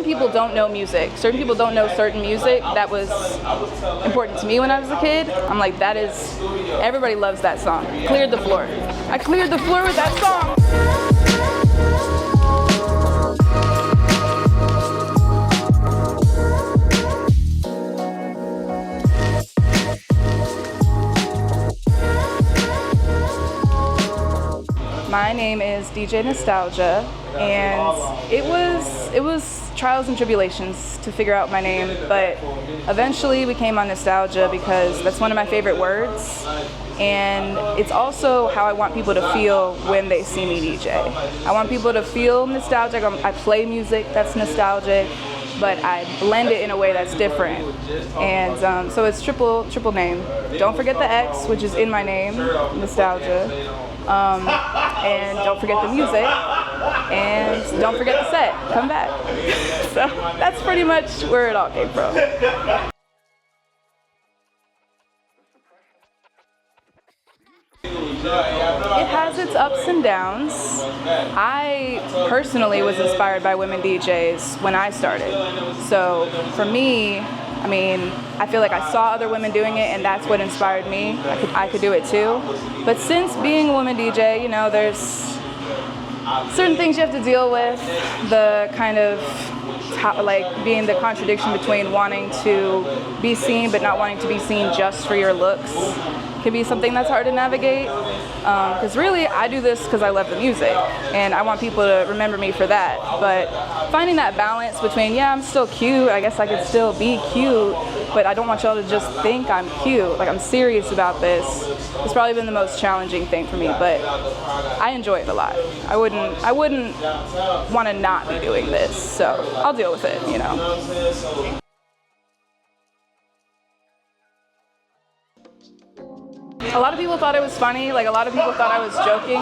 certain people don't know music. Certain people don't know certain music that was important to me when I was a kid. I'm like, that is, everybody loves that song. Cleared the floor. I cleared the floor with that song. My name is DJ Nxstalgia, and it was trials and tribulations to figure out my name, but eventually we came on Nxstalgia because that's one of my favorite words, and it's also how I want people to feel when they see me DJ. I want people to feel nostalgic. I play music that's nostalgic, but I blend it in a way that's different, and so it's triple name. Don't forget the X, which is in my name, Nxstalgia. And don't forget the music, and don't forget the set. Come back. So that's pretty much where it all came from. It has its ups and downs. I personally was inspired by women DJs when I started. So for me, I mean, I feel like I saw other women doing it, and that's what inspired me. I could do it too. But since being a woman DJ, you know, there's certain things you have to deal with. The kind of like being the contradiction between wanting to be seen but not wanting to be seen just for your looks can be something that's hard to navigate. Because really, I do this because I love the music, and I want people to remember me for that. But finding that balance between, yeah, I'm still cute, I guess I could still be cute, but I don't want y'all to just think I'm cute. Like, I'm serious about this. It's probably been the most challenging thing for me, but I enjoy it a lot. I wouldn't want to not be doing this, so I'll deal with it, you know. A lot of people thought it was funny, like a lot of people thought I was joking.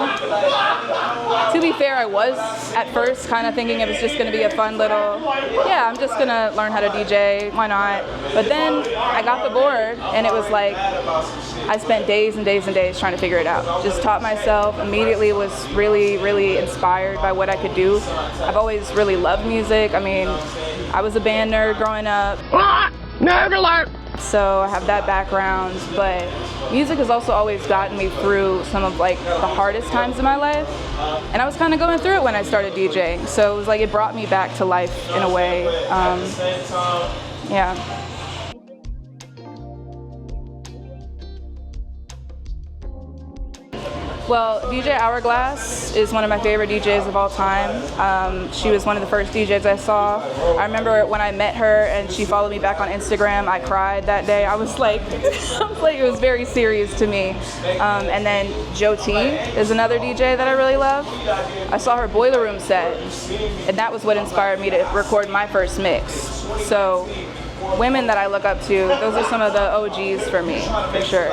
To be fair, I was at first kind of thinking it was just going to be a fun little, yeah, I'm just going to learn how to DJ, why not? But then I got the board, and it was like, I spent days and days and days trying to figure it out. Just taught myself, immediately was really, really inspired by what I could do. I've always really loved music. I mean, I was a band nerd growing up. Nerd alert! So I have that background, but music has also always gotten me through some of like the hardest times in my life, and I was kind of going through it when I started DJing, so it was like it brought me back to life in a way. Yeah. Well, DJ Hourglass is one of my favorite DJs of all time. She was one of the first DJs I saw. I remember when I met her and she followed me back on Instagram, I cried that day. I was like, it was very serious to me. And then Joe T is another DJ that I really love. I saw her Boiler Room set, and that was what inspired me to record my first mix. So women that I look up to, those are some of the OGs for me, for sure.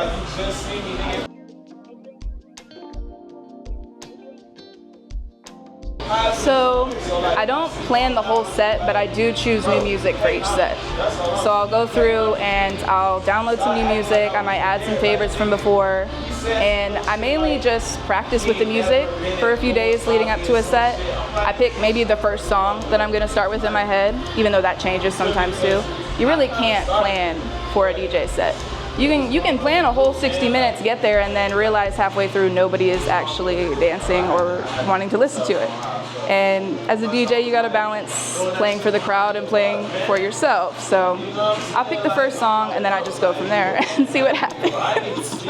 So I don't plan the whole set, but I do choose new music for each set. So I'll go through and I'll download some new music. I might add some favorites from before, and I mainly just practice with the music for a few days leading up to a set. I pick maybe the first song that I'm going to start with in my head, even though that changes sometimes too. You really can't plan for a DJ set. You can plan a whole 60 minutes, get there, and then realize halfway through nobody is actually dancing or wanting to listen to it. And as a DJ, you gotta balance playing for the crowd and playing for yourself. So I'll pick the first song, and then I just go from there and see what happens.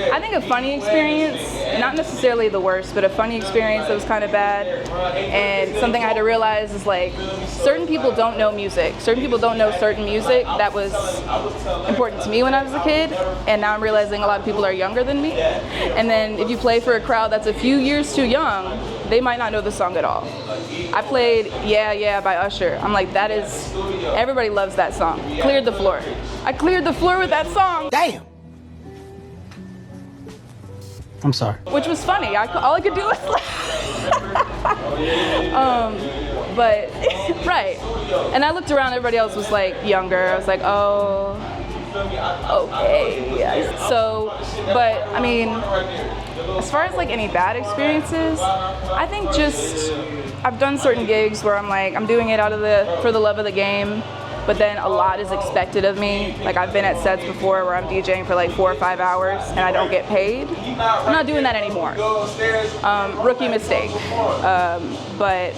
I think a funny experience, not necessarily the worst, but a funny experience that was kind of bad, and something I had to realize is like, certain people don't know music. Certain people don't know certain music that was important to me when I was a kid, and now I'm realizing a lot of people are younger than me. And then if you play for a crowd that's a few years too young, they might not know the song at all. I played Yeah Yeah by Usher. I'm like, that is, everybody loves that song. Cleared the floor. I cleared the floor with that song. Damn. I'm sorry. Which was funny. All I could do was but right. And I looked around, everybody else was like younger. I was like, oh, okay. So, but I mean, as far as like any bad experiences, I think just I've done certain gigs where I'm like, I'm doing it for the love of the game, but then a lot is expected of me. Like I've been at sets before where I'm DJing for like 4 or 5 hours and I don't get paid. I'm not doing that anymore. Rookie mistake. But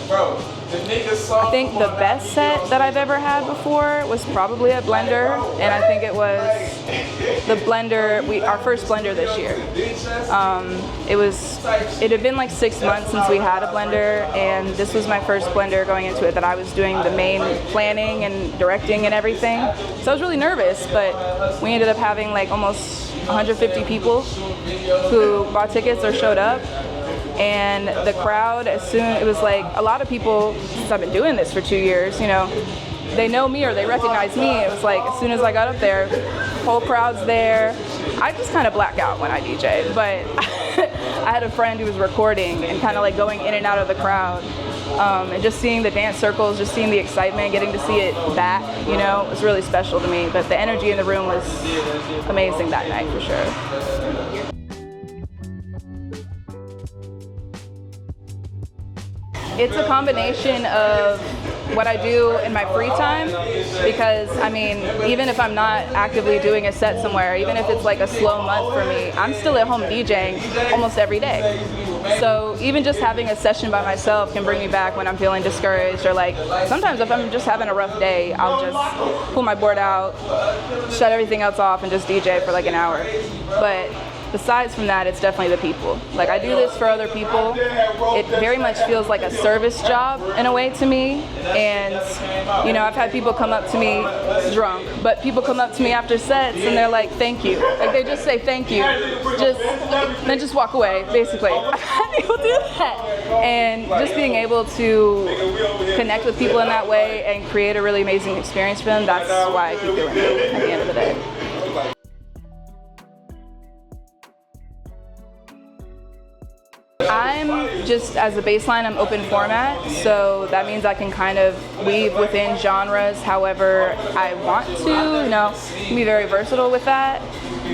I think the best set that I've ever had before was probably at Blender, and I think it was the Blender, our first Blender this year. It had been like 6 months since we had a Blender, and this was my first Blender going into it that I was doing the main planning and directing and everything. So I was really nervous, but we ended up having like almost 150 people who bought tickets or showed up. And the crowd, it was like a lot of people, since I've been doing this for 2 years, you know, they know me or they recognize me. It was like as soon as I got up there, whole crowd's there. I just kind of black out when I DJ, but I had a friend who was recording and kind of like going in and out of the crowd. And just seeing the dance circles, just seeing the excitement, getting to see it back, you know, was really special to me. But the energy in the room was amazing that night for sure. It's a combination of what I do in my free time, because I mean, even if I'm not actively doing a set somewhere, even if it's like a slow month for me, I'm still at home DJing almost every day. So even just having a session by myself can bring me back when I'm feeling discouraged, or like sometimes if I'm just having a rough day, I'll just pull my board out, shut everything else off and just DJ for like an hour. But besides from that, it's definitely the people. Like I do this for other people. It very much feels like a service job in a way to me. And you know, I've had people come up to me drunk, but people come up to me after sets and they're like, thank you. Like they just say thank you. Then just walk away, basically. I've had people do that. And just being able to connect with people in that way and create a really amazing experience for them, that's why I keep doing it at the end of the day. I'm just, as a baseline, I'm open format, so that means I can kind of weave within genres however I want to, you know, be very versatile with that.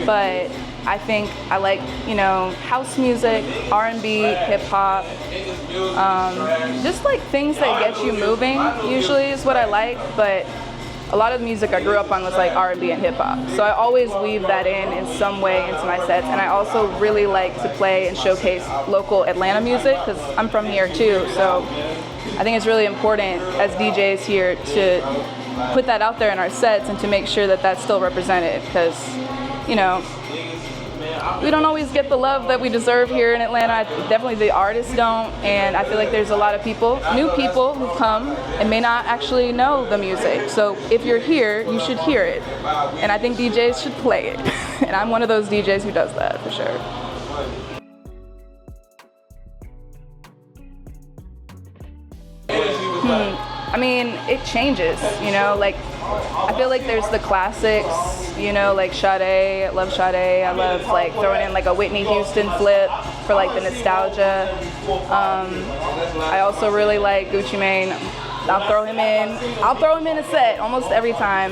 But I think I like, you know, house music, R&B, hip hop, just like things that get you moving usually is what I like, but a lot of the music I grew up on was like R&B and hip hop. So I always weave that in some way into my sets. And I also really like to play and showcase local Atlanta music because I'm from here too. So I think it's really important as DJs here to put that out there in our sets and to make sure that that's still represented, because, you know, we don't always get the love that we deserve here in Atlanta. Definitely the artists don't, and I feel like there's a lot of people, new people who've come and may not actually know the music. So if you're here, you should hear it. And I think DJs should play it. And I'm one of those DJs who does that for sure. I mean, it changes, you know, like I feel like there's the classics, you know, like Sade, I love Sade, I love like throwing in like a Whitney Houston flip for like the Nxstalgia. I also really like Gucci Mane. I'll throw him in a set almost every time.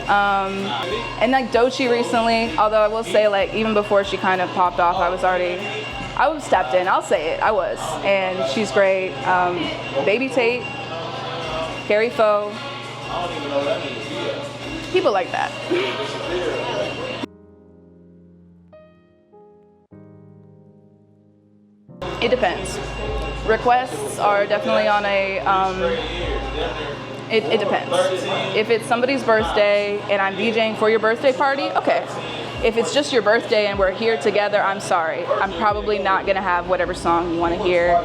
And like Doechii recently, although I will say like even before she kind of popped off, I was tapped in, I'll say it, I was. And she's great. Baby Tate, Carrie Foe, people like that. It depends. Requests are definitely on a, it depends. If it's somebody's birthday and I'm DJing for your birthday party, okay. If it's just your birthday and we're here together, I'm sorry. I'm probably not gonna have whatever song you wanna hear.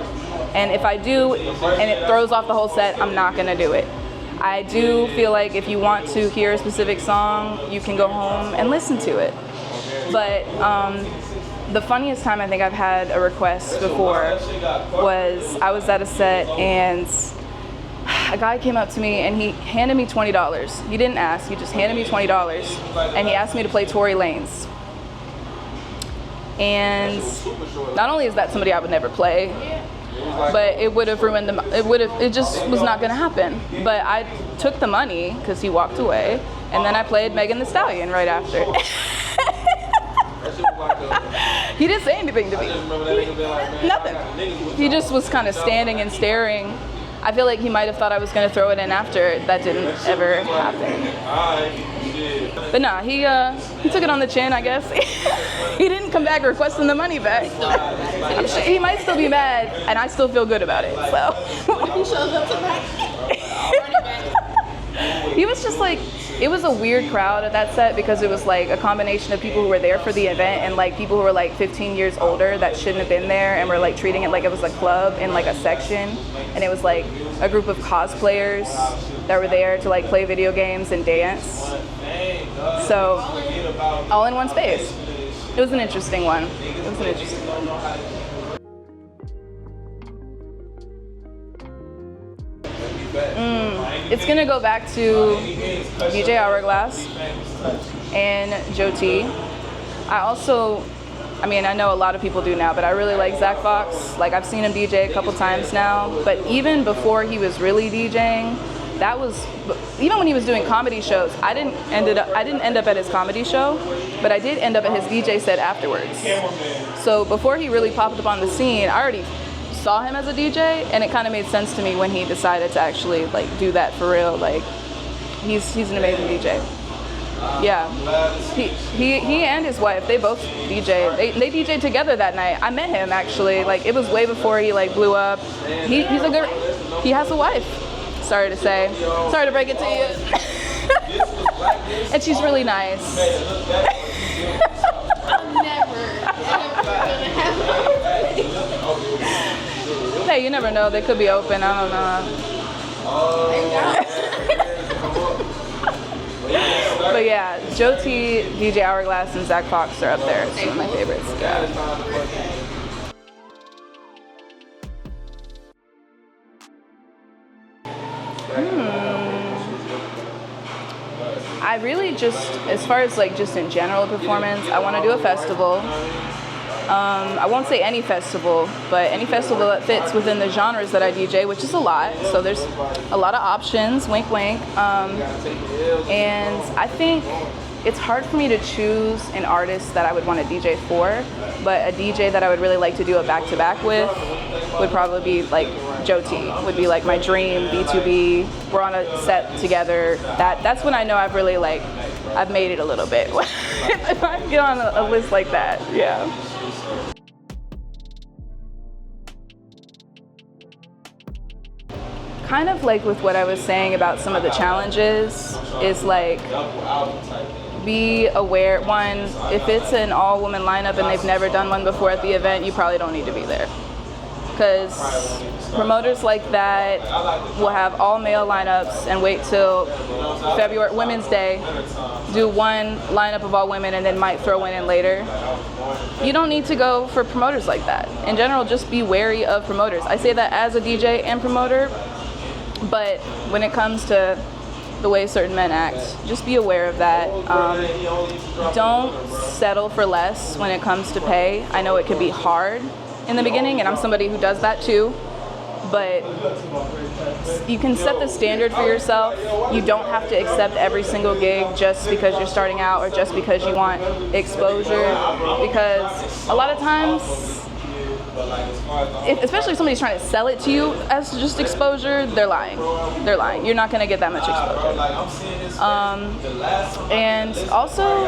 And if I do, and it throws off the whole set, I'm not gonna do it. I do feel like if you want to hear a specific song, you can go home and listen to it. But the funniest time I think I've had a request before was I was at a set and a guy came up to me and he handed me $20. He didn't ask, he just handed me $20 and he asked me to play Tory Lanez. And not only is that somebody I would never play, but it would have ruined it just was not gonna happen. But I took the money because he walked away, and then I played Megan Thee Stallion right after. He didn't say anything to me. Nothing. He just was kind of standing and staring. I feel like he might have thought I was going to throw it in after. That didn't ever happen. But nah, he took it on the chin, I guess. He didn't come back requesting the money back. I'm sure he might still be mad, and I still feel good about it. So He shows up to back. he was just like, it was a weird crowd at that set because it was like a combination of people who were there for the event and like people who were like 15 years older that shouldn't have been there and were like treating it like it was a club in like a section. And it was like a group of cosplayers that were there to like play video games and dance. So all in one space. It was an interesting one. It's gonna go back to DJ Hourglass and Joe T. I know a lot of people do now, but I really like Zach Fox. Like I've seen him DJ a couple times now, but even before he was really DJing, even when he was doing comedy shows, I didn't end up at his comedy show, but I did end up at his DJ set afterwards. So before he really popped up on the scene, I already saw him as a DJ, and it kind of made sense to me when he decided to actually like do that for real. Like he's an amazing DJ. Yeah, he and his wife, they both DJ. They DJed together that night. I met him actually. Like it was way before he like blew up. He has a wife. Sorry to break it to you. And she's really nice. Hey, you never know. They could be open. I don't know. But yeah, Joe T, DJ Hourglass, and Zach Fox are up there. Some of my favorites. Yeah. I really just, as far as like just in general performance, I want to do a festival. I won't say any festival, but any festival that fits within the genres that I DJ, which is a lot. So there's a lot of options, wink, wink. And I think it's hard for me to choose an artist that I would want to DJ for, but a DJ that I would really like to do a back-to-back with would probably be like Joe T, would be like my dream, B2B. We're on a set together. That's when I know I've really like, I've made it a little bit. If I get on a list like that, yeah. Kind of like with what I was saying about some of the challenges is like, be aware, one, if it's an all-woman lineup and they've never done one before at the event, you probably don't need to be there. Because promoters like that will have all-male lineups and wait till February, Women's Day, do one lineup of all women and then might throw one in later. You don't need to go for promoters like that. In general, just be wary of promoters. I say that as a DJ and promoter, but when it comes to the way certain men act, just be aware of that. Don't settle for less when it comes to pay. I know it can be hard in the beginning, and I'm somebody who does that too, but you can set the standard for yourself. You don't have to accept every single gig just because you're starting out or just because you want exposure, because a lot of times, especially if somebody's trying to sell it to you as just exposure, they're lying. You're not going to get that much exposure. And also,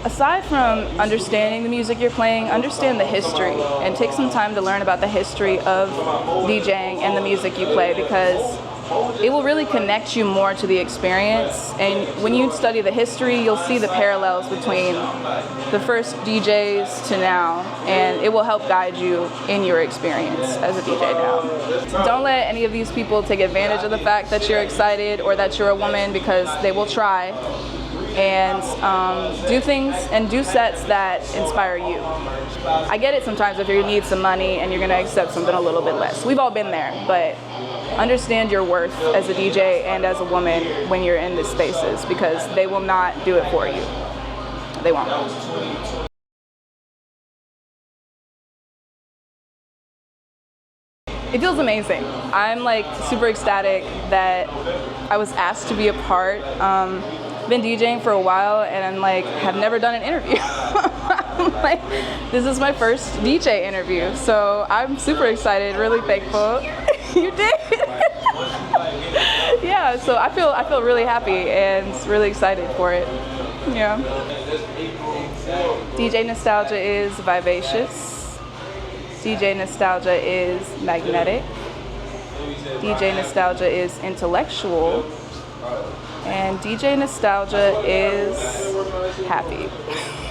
aside from understanding the music you're playing, understand the history and take some time to learn about the history of DJing and the music you play, because it will really connect you more to the experience. And when you study the history, you'll see the parallels between the first DJs to now, and it will help guide you in your experience as a DJ now. Don't let any of these people take advantage of the fact that you're excited or that you're a woman, because they will try. And do things and do sets that inspire you. I get it sometimes if you need some money and you're going to accept something a little bit less. We've all been there, but understand your worth as a DJ and as a woman when you're in these spaces, because they will not do it for you. They won't. It feels amazing. I'm like super ecstatic that I was asked to be a part. Been DJing for a while and I'm like, have never done an interview. Like, this is my first DJ interview, so I'm super excited, really thankful. You did? Yeah, so I feel really happy and really excited for it. Yeah. DJ Nxstalgia is vivacious. DJ Nxstalgia is magnetic. DJ Nxstalgia is intellectual. And DJ Nxstalgia is happy.